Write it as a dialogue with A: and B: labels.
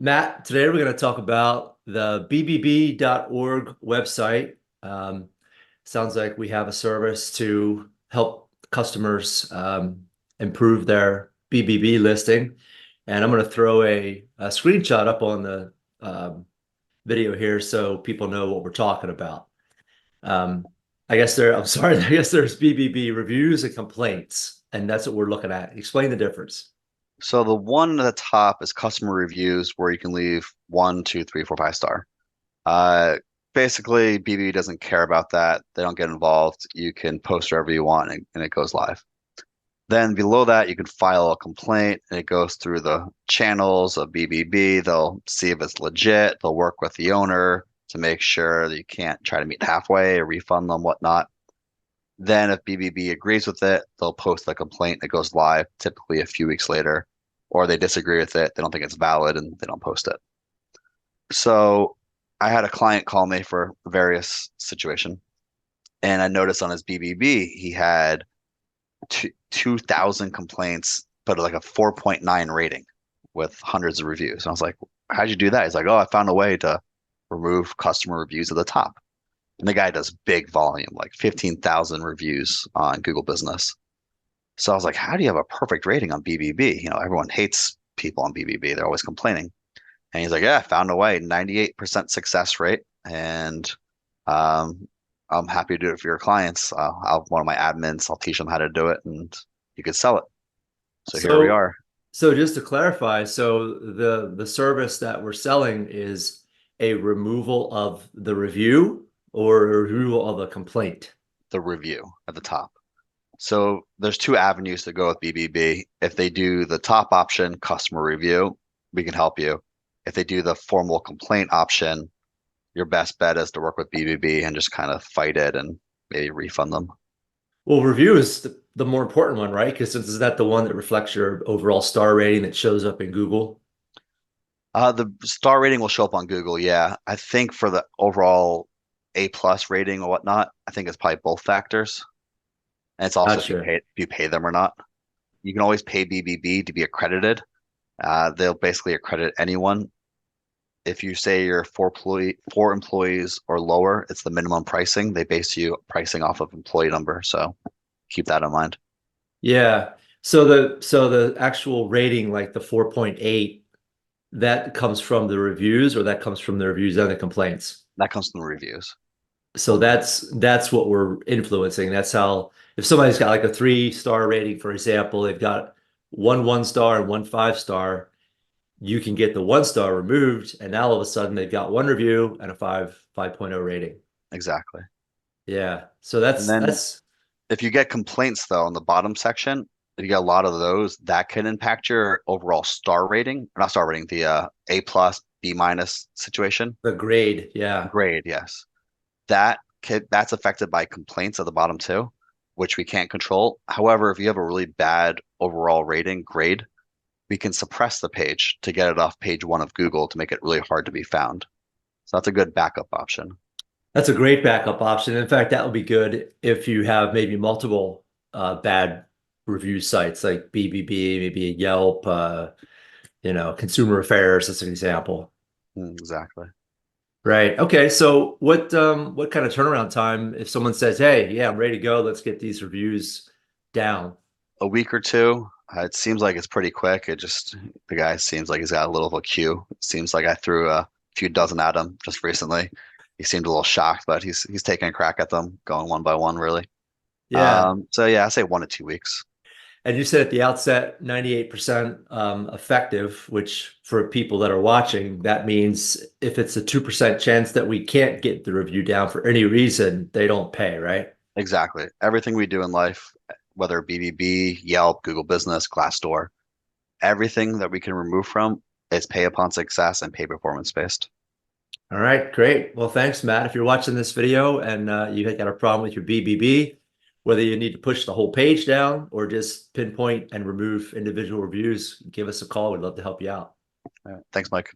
A: Matt, today we're going to talk about the BBB.org website. Sounds like we have a service to help customers improve their BBB listing. And I'm going to throw a screenshot up on the video here so people know what we're talking about. Um, I'm sorry, I guess there's BBB reviews and complaints, and that's what we're looking at. Explain the difference.
B: So the one at the top is customer reviews where you can leave one, two, three, four, 5 star. Uh, Basically, BB doesn't care about that. They don't get involved. You can post wherever you want and it goes live. Then below that, you can file a complaint and it goes through the channels of BBB. They'll see if it's legit. They'll work with the owner to make sure that you can't try to meet halfway or refund them, whatnot. Then if BBB agrees with it, they'll post the complaint. It goes live typically a few weeks later, or they disagree with it. They don't think it's valid and they don't post it. So I had a client call me for various situation, and I noticed on his BBB he had 2,000 complaints, but like a 4.9 rating with hundreds of reviews. And I was like, "How'd you do that?" He's like, "Oh, I found a way to remove customer reviews at the top." And the guy does big volume, like 15,000 reviews on Google Business. So I was like, how do you have a perfect rating on BBB? Everyone hates people on BBB. They're always complaining. And he's like, yeah, I found a way, 98% success rate. And um, I'm happy to do it for your clients. One of my admins, I'll teach them how to do it and you could sell it. So here we
A: So,
B: are.
A: so just to clarify, so the service that we're selling is a removal of the review or a removal of a complaint.
B: The review at the top. So there's two avenues to go with BBB. If they do the top option, customer review, we can help you. If they do the formal complaint option, your best bet is to work with BBB and just kind of fight it and maybe refund them.
A: Well, review is the more important one, right? Because is that the one that reflects your overall star rating that shows up in Google?
B: The star rating will show up on Google. Yeah, I think for the overall A+ rating or whatnot, I think it's probably both factors. And it's also
A: Gotcha.
B: if you pay them or not. You can always pay BBB to be accredited. They'll basically accredit anyone. If you say you're four employees or lower, it's the minimum pricing. They base you pricing off of employee number. So keep that in mind.
A: Yeah. So the actual rating, like the 4.8, that comes from the reviews or that comes from the reviews and the complaints.
B: That comes from the reviews.
A: So that's what we're influencing. That's how if somebody's got like a 3 star rating, for example, they've got one star and one 5 star, you can get the 1 star removed, and now all of a sudden they've got one review and a 5.0 rating.
B: Exactly.
A: Yeah. So
B: And
A: that's
B: then
A: that's
B: if you get complaints though in the bottom section, if you get a lot of those, that can impact your overall star rating, or not star rating, the A+, B- situation.
A: the grade. Yeah.
B: Grade, yes. That's affected by complaints at the bottom too, which we can't control. However, if you have a really bad overall rating grade, we can suppress the page to get it off page one of Google to make it really hard to be found. So that's a good backup option.
A: That's a great backup option. In fact, that would be good if you have maybe multiple bad review sites like BBB, maybe a Yelp, Consumer Affairs, as an example.
B: Exactly.
A: Right. Okay. So what kind of turnaround time if someone says, "Hey, yeah, I'm ready to go. Let's get these reviews down."
B: A week or two. It seems like it's pretty quick. The guy seems like he's got a little of a queue. It seems like I threw a few dozen at him just recently. He seemed a little shocked, but he's taking a crack at them, going one by one, really.
A: Yeah.
B: So yeah, I say 1 to 2 weeks.
A: And you said at the outset, 98% effective, which for people that are watching, that means if it's a 2% chance that we can't get the review down for any reason, they don't pay, right?
B: Exactly. Everything we do in life, whether BBB, Yelp, Google Business, Glassdoor, everything that we can remove from is pay upon success and pay performance based.
A: All right, great. Well, thanks, Matt. If you're watching this video and you got a problem with your BBB, whether you need to push the whole page down or just pinpoint and remove individual reviews, give us a call. We'd love to help you out.
B: All right. Thanks, Mike.